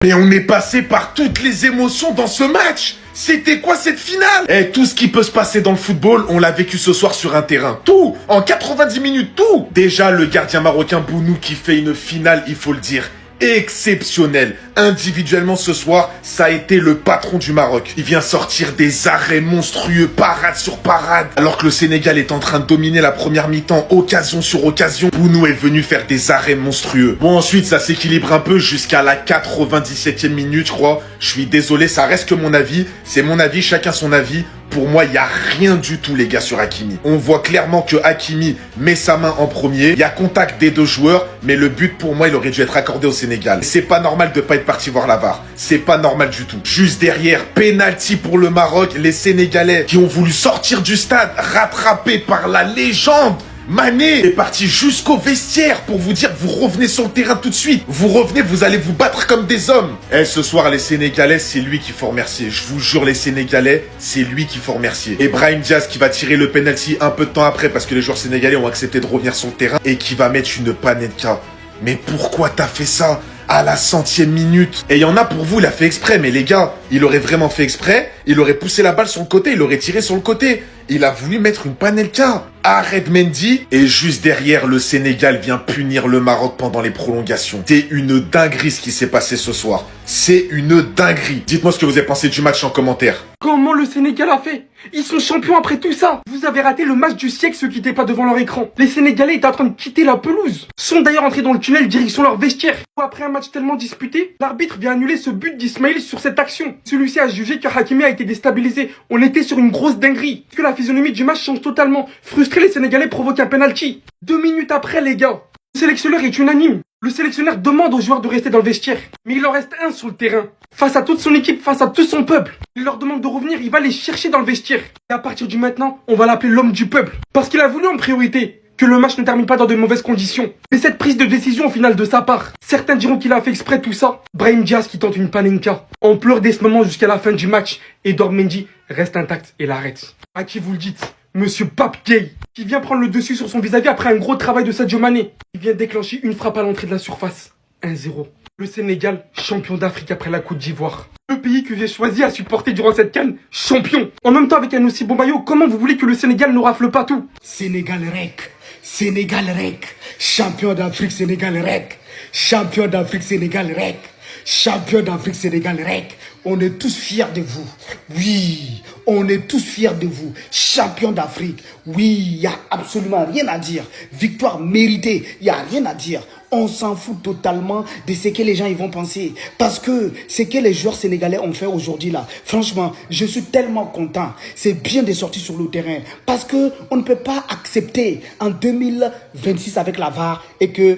Mais on est passé par toutes les émotions dans ce match. C'était quoi cette finale? Tout ce qui peut se passer dans le football, on l'a vécu ce soir sur un terrain. Tout, en 90 minutes, tout. Déjà, le gardien marocain Bounou qui fait une finale, il faut le dire, exceptionnelle. Individuellement ce soir, ça a été le patron du Maroc. Il vient sortir des arrêts monstrueux, parade sur parade. Alors que le Sénégal est en train de dominer la première mi-temps, occasion sur occasion, Bounou est venu faire des arrêts monstrueux. Bon, ensuite, ça s'équilibre un peu jusqu'à la 97e minute, je crois. Je suis désolé, ça reste que mon avis. C'est mon avis, chacun son avis. Pour moi, il n'y a rien du tout, les gars, sur Hakimi. On voit clairement que Hakimi met sa main en premier. Il y a contact des deux joueurs, mais le but, pour moi, il aurait dû être accordé au Sénégal. C'est pas normal de pas être parti voir la VAR. C'est pas normal du tout. Juste derrière, penalty pour le Maroc. Les Sénégalais qui ont voulu sortir du stade, rattrapés par la légende. Mané est parti jusqu'au vestiaire pour vous dire vous revenez sur le terrain tout de suite. Vous revenez, vous allez vous battre comme des hommes. Ce soir, les Sénégalais, c'est lui qu'il faut remercier. Je vous jure, les Sénégalais, c'est lui qu'il faut remercier. Et Brahim Diaz qui va tirer le penalty un peu de temps après parce que les joueurs sénégalais ont accepté de revenir sur le terrain et qui va mettre une panenka. Mais pourquoi t'as fait ça à la 100e minute? Et il y en a pour vous, il a fait exprès. Mais les gars, il aurait vraiment fait exprès. Il aurait poussé la balle sur le côté. Il aurait tiré sur le côté. Il a voulu mettre une panenka. Arrête Mendy. Et juste derrière, le Sénégal vient punir le Maroc pendant les prolongations. C'est une dinguerie ce qui s'est passé ce soir. C'est une dinguerie. Dites-moi ce que vous avez pensé du match en commentaire. Comment le Sénégal a fait? Ils sont champions après tout ça. Vous avez raté le match du siècle, ceux qui n'étaient pas devant leur écran. Les Sénégalais étaient en train de quitter la pelouse. Sont d'ailleurs entrés dans le tunnel direction leur vestiaire. Après un match tellement disputé, l'arbitre vient annuler ce but d'Ismaïl sur cette action. Celui-ci a jugé que Hakimi a été déstabilisé. On était sur une grosse dinguerie. Que la physionomie du match change totalement. Frustrés, les Sénégalais provoquent un penalty. 2 minutes après, les gars, le sélectionneur est unanime. Le sélectionneur demande aux joueurs de rester dans le vestiaire. Mais il en reste un sur le terrain. Face à toute son équipe, face à tout son peuple. Il leur demande de revenir, il va les chercher dans le vestiaire. Et à partir du maintenant, on va l'appeler l'homme du peuple. Parce qu'il a voulu en priorité que le match ne termine pas dans de mauvaises conditions. Mais cette prise de décision au final de sa part, certains diront qu'il a fait exprès tout ça. Brahim Diaz qui tente une panenka. On pleure dès ce moment jusqu'à la fin du match. Edouard Mendy reste intact et l'arrête. À qui vous le dites? Monsieur Pape Gueye, qui vient prendre le dessus sur son vis-à-vis après un gros travail de Sadio Mané. Il vient déclencher une frappe à l'entrée de la surface. 1-0. Le Sénégal, champion d'Afrique après la Côte d'Ivoire. Le pays que j'ai choisi à supporter durant cette CAN, champion. En même temps avec un aussi bon maillot, comment vous voulez que le Sénégal ne rafle pas tout? Sénégal rec, Sénégal rec, champion d'Afrique Sénégal rec, champion d'Afrique Sénégal rec, champion d'Afrique Sénégal rec. On est tous fiers de vous. Oui, on est tous fiers de vous. Champion d'Afrique. Oui, il n'y a absolument rien à dire. Victoire méritée, il n'y a rien à dire. On s'en fout totalement de ce que les gens ils vont penser. Parce que ce que les joueurs sénégalais ont fait aujourd'hui là, franchement, je suis tellement content. C'est bien de sortir sur le terrain. Parce que on ne peut pas accepter en 2026 avec la VAR et que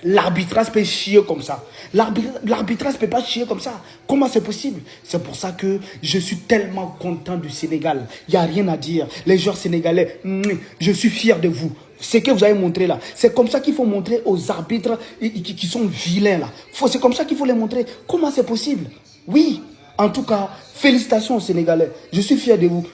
l'arbitrage peut chier comme ça. L'arbitrage ne peut pas chier comme ça. Comment c'est possible? C'est pour ça que je suis tellement content du Sénégal. Il n'y a rien à dire. Les joueurs sénégalais, je suis fier de vous. Ce que vous avez montré là, c'est comme ça qu'il faut montrer aux arbitres qui sont vilains là. C'est comme ça qu'il faut les montrer. Comment c'est possible? Oui, en tout cas, félicitations aux Sénégalais. Je suis fier de vous.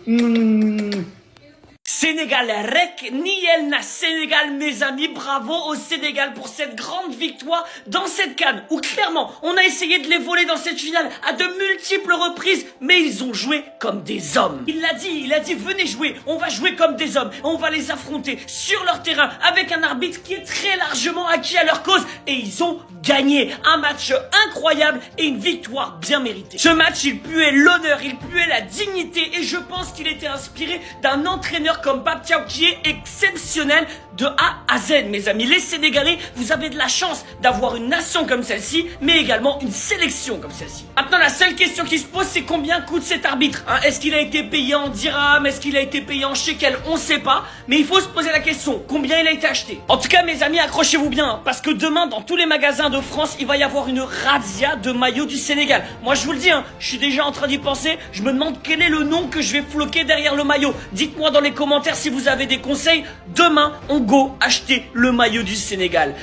Sénégal rec, Niel na Sénégal, mes amis, bravo au Sénégal pour cette grande victoire dans cette CAN où clairement on a essayé de les voler dans cette finale à de multiples reprises, mais ils ont joué comme des hommes. Il l'a dit venez jouer, on va jouer comme des hommes, on va les affronter sur leur terrain avec un arbitre qui est très largement acquis à leur cause et ils ont gagné un match incroyable et une victoire bien méritée. Ce match il puait l'honneur, il puait la dignité et je pense qu'il était inspiré d'un entraîneur comme Pape Thiaw qui est exceptionnel de A à Z, mes amis. Les Sénégalais, vous avez de la chance d'avoir une nation comme celle-ci, mais également une sélection comme celle-ci. Maintenant, la seule question qui se pose, c'est combien coûte cet arbitre, hein? Est-ce qu'il a été payé en dirham? Est-ce qu'il a été payé en shekel? On sait pas, mais il faut se poser la question, combien il a été acheté? En tout cas, mes amis, accrochez-vous bien, parce que demain, dans tous les magasins de France, il va y avoir une razzia de maillots du Sénégal. Moi, je vous le dis, hein, je suis déjà en train d'y penser, je me demande quel est le nom que je vais floquer derrière le maillot. Dites-moi dans les commentaires si vous avez des conseils. Demain, on go acheter le maillot du Sénégal.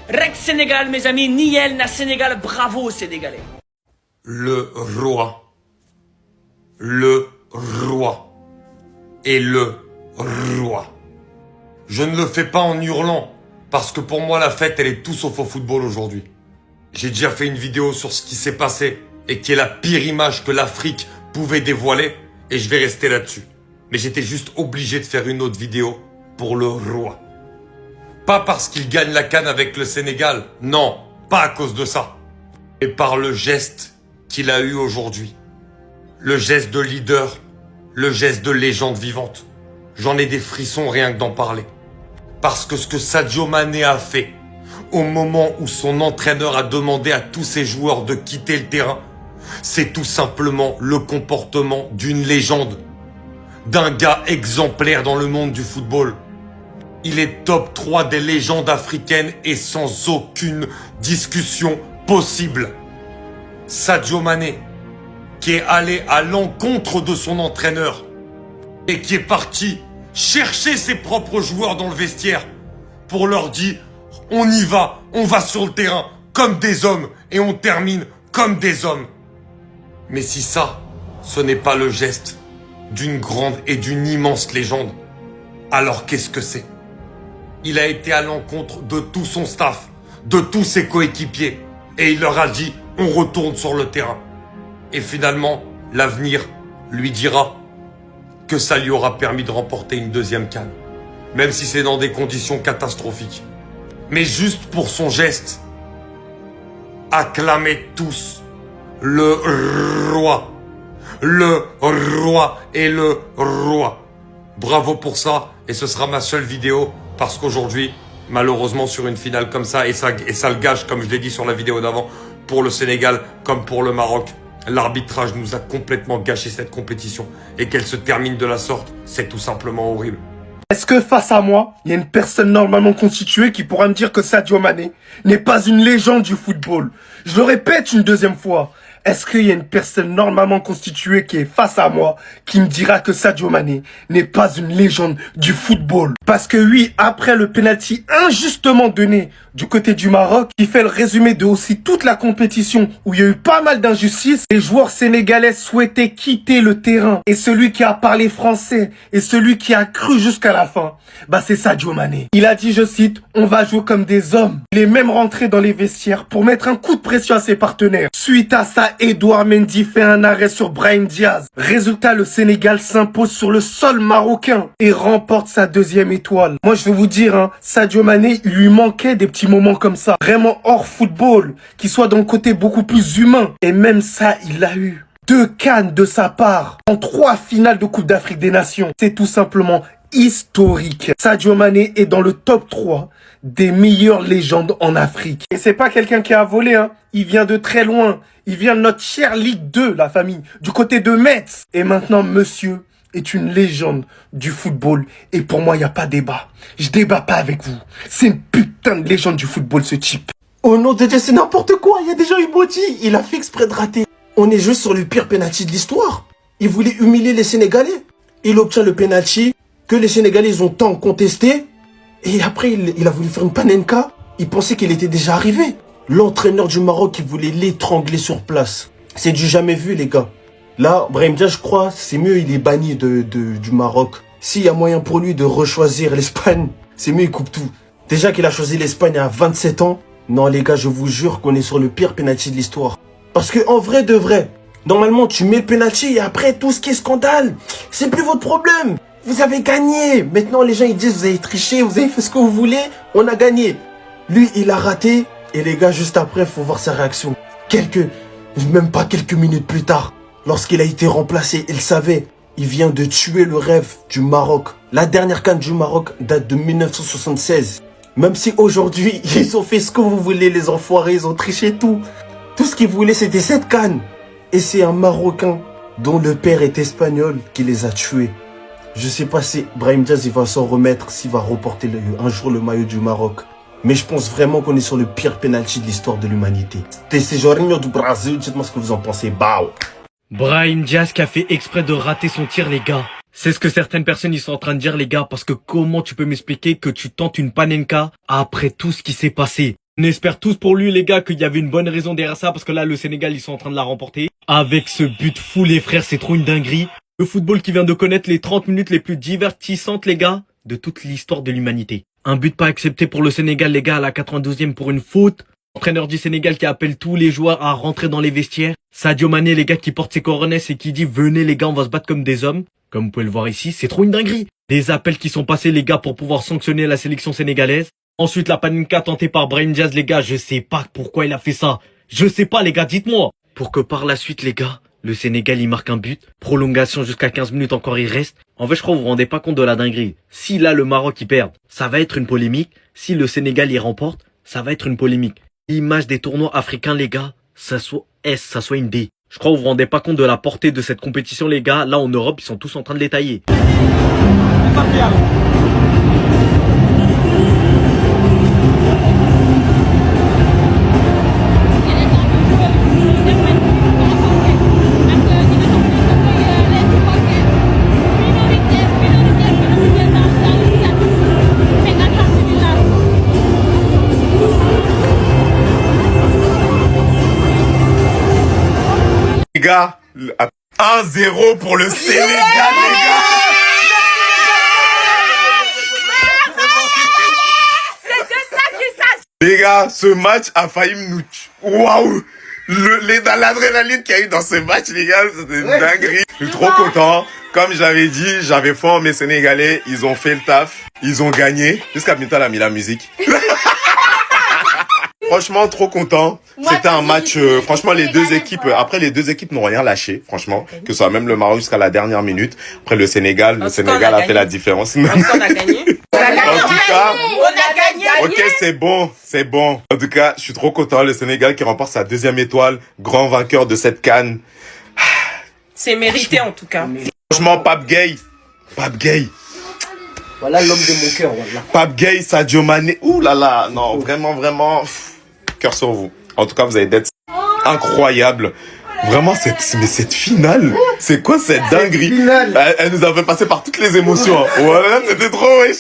Rec Sénégal, mes amis, Niel na Sénégal, bravo aux Sénégalais. Le roi est le roi. Je ne le fais pas en hurlant, parce que pour moi la fête elle est tout sauf au football aujourd'hui. J'ai déjà fait une vidéo sur ce qui s'est passé et qui est la pire image que l'Afrique pouvait dévoiler et je vais rester là-dessus. Mais j'étais juste obligé de faire une autre vidéo pour le roi. Pas parce qu'il gagne la CAN avec le Sénégal, non, pas à cause de ça. Mais par le geste qu'il a eu aujourd'hui. Le geste de leader, le geste de légende vivante. J'en ai des frissons rien que d'en parler. Parce que ce que Sadio Mané a fait, au moment où son entraîneur a demandé à tous ses joueurs de quitter le terrain, c'est tout simplement le comportement d'une légende. D'un gars exemplaire dans le monde du football. Il est top 3 des légendes africaines et sans aucune discussion possible. Sadio Mané, qui est allé à l'encontre de son entraîneur et qui est parti chercher ses propres joueurs dans le vestiaire pour leur dire « On y va, on va sur le terrain comme des hommes et on termine comme des hommes ». Mais si ça, ce n'est pas le geste d'une grande et d'une immense légende, alors qu'est-ce que c'est? Il a été à l'encontre de tout son staff, de tous ses coéquipiers, et il leur a dit « On retourne sur le terrain ». Et finalement, l'avenir lui dira que ça lui aura permis de remporter une deuxième CAN, même si c'est dans des conditions catastrophiques. Mais juste pour son geste, acclamez tous le roi. Le roi et le roi. Bravo pour ça, et ce sera ma seule vidéo, parce qu'aujourd'hui, malheureusement sur une finale comme ça, et ça le gage, comme je l'ai dit sur la vidéo d'avant, pour le Sénégal comme pour le Maroc, l'arbitrage nous a complètement gâché cette compétition, et qu'elle se termine de la sorte, c'est tout simplement horrible. Est-ce que face à moi, il y a une personne normalement constituée qui pourra me dire que Sadio Mané n'est pas une légende du football? Je le répète une deuxième fois. Est-ce qu'il y a une personne normalement constituée qui est face à moi qui me dira que Sadio Mané n'est pas une légende du football? Parce que oui, après le penalty injustement donné du côté du Maroc, qui fait le résumé de aussi toute la compétition où il y a eu pas mal d'injustices, les joueurs sénégalais souhaitaient quitter le terrain. Et celui qui a parlé français et celui qui a cru jusqu'à la fin, bah c'est Sadio Mané. Il a dit, je cite, on va jouer comme des hommes. Il est même rentré dans les vestiaires pour mettre un coup de pression à ses partenaires. Suite à ça, Edouard Mendy fait un arrêt sur Brahim Diaz. Résultat, le Sénégal s'impose sur le sol marocain et remporte sa deuxième étoile. Moi, je vais vous dire, hein, Sadio Mané, il lui manquait des petits moments comme ça, vraiment hors football, qui soit dans le côté beaucoup plus humain. Et même ça, il l'a eu. 2 CAN de sa part, en 3 finales de Coupe d'Afrique des Nations. C'est tout simplement historique. Sadio Mané est dans le top 3 des meilleures légendes en Afrique. Et c'est pas quelqu'un qui a volé, hein. Il vient de très loin. Il vient de notre chère Ligue 2, la famille, du côté de Metz. Et maintenant, monsieur est une légende du football. Et pour moi, il n'y a pas débat. Je débat pas avec vous. C'est une putain de légende du football, ce type. Oh non, Dieu, c'est n'importe quoi. Il y a déjà eu Maudit. Il a fait exprès de rater. On est juste sur le pire penalty de l'histoire. Il voulait humilier les Sénégalais. Il obtient le penalty que les Sénégalais ils ont tant contesté. Et après, il a voulu faire une panenka. Il pensait qu'il était déjà arrivé. L'entraîneur du Maroc, il voulait l'étrangler sur place. C'est du jamais vu, les gars. Là, Brahim Diaz, je crois, c'est mieux, il est banni du Maroc. S'il y a moyen pour lui de rechoisir l'Espagne, c'est mieux, il coupe tout. Déjà qu'il a choisi l'Espagne à 27 ans. Non, les gars, je vous jure qu'on est sur le pire penalty de l'histoire. Parce que, en vrai de vrai, normalement, tu mets le penalty et après, tout ce qui est scandale, c'est plus votre problème. Vous avez gagné. Maintenant, les gens, ils disent, vous avez triché, vous avez fait ce que vous voulez, on a gagné. Lui, il a raté. Et les gars, juste après, faut voir sa réaction. Même pas quelques minutes plus tard, lorsqu'il a été remplacé, il savait, il vient de tuer le rêve du Maroc. La dernière CAN du Maroc date de 1976. Même si aujourd'hui, ils ont fait ce que vous voulez, les enfoirés, ils ont triché tout. Tout ce qu'ils voulaient, c'était cette CAN. Et c'est un Marocain dont le père est espagnol qui les a tués. Je sais pas si Brahim Diaz il va s'en remettre, s'il va reporter un jour le maillot du Maroc. Mais je pense vraiment qu'on est sur le pire penalty de l'histoire de l'humanité. C'est Jorginho du Brésil, dites-moi ce que vous en pensez. Bao. Brahim Diaz qui a fait exprès de rater son tir, les gars. C'est ce que certaines personnes ils sont en train de dire, les gars, parce que comment tu peux m'expliquer que tu tentes une panenka après tout ce qui s'est passé? On espère tous pour lui, les gars, qu'il y avait une bonne raison derrière ça, parce que là, le Sénégal, ils sont en train de la remporter. Avec ce but fou, les frères, c'est trop une dinguerie. Le football qui vient de connaître les 30 minutes les plus divertissantes, les gars, de toute l'histoire de l'humanité. Un but pas accepté pour le Sénégal, les gars, à la 92e pour une faute. Entraîneur du Sénégal qui appelle tous les joueurs à rentrer dans les vestiaires. Sadio Mané, les gars, qui porte ses coronets et qui dit venez les gars, on va se battre comme des hommes. Comme vous pouvez le voir ici, c'est trop une dinguerie. Des appels qui sont passés les gars pour pouvoir sanctionner la sélection sénégalaise. Ensuite la panenka tentée par Brahim Diaz les gars, je sais pas pourquoi il a fait ça. Je sais pas les gars, dites-moi. Pour que par la suite les gars, le Sénégal il marque un but. Prolongation jusqu'à 15 minutes encore il reste. En fait je crois que vous vous rendez pas compte de la dinguerie. Si là le Maroc il perd, ça va être une polémique. Si le Sénégal il remporte, ça va être une polémique. L'image des tournois africains les gars, ça soit S, ça soit une D. Je crois que vous vous rendez pas compte de la portée de cette compétition les gars. Là en Europe ils sont tous en train de les tailler. Les gars, 1-0 pour le Sénégal, les gars. Les gars, ce match a failli nous... Waouh, l'adrénaline qu'il y a eu dans ce match, les gars, c'était une dinguerie. Je suis trop content. Comme je l'avais dit, j'avais foi en mes Sénégalais. Ils ont fait le taf. Ils ont gagné. Jusqu'à Mintal a mis la musique. Franchement, trop content. C'était un match, franchement, les deux équipes, après les deux équipes n'ont rien lâché, franchement. Que ce soit même le Maroc jusqu'à la dernière minute. Après le Sénégal a fait la différence. On a gagné. En tout cas, On a gagné. ok, c'est bon, c'est bon. En tout cas, je suis trop content. Le Sénégal qui remporte sa 2e étoile, grand vainqueur de cette CAN. C'est mérité en tout cas. Franchement, Pape Gueye. Voilà l'homme de mon cœur, voilà. Pape Gueye, Sadio Mané. Ouh là là, non, vraiment, vraiment, cœur sur vous. En tout cas, vous allez être incroyable. Vraiment, mais cette finale, c'est quoi cette dinguerie? Elle nous a fait passer par toutes les émotions. Hein. Voilà, c'était trop riche.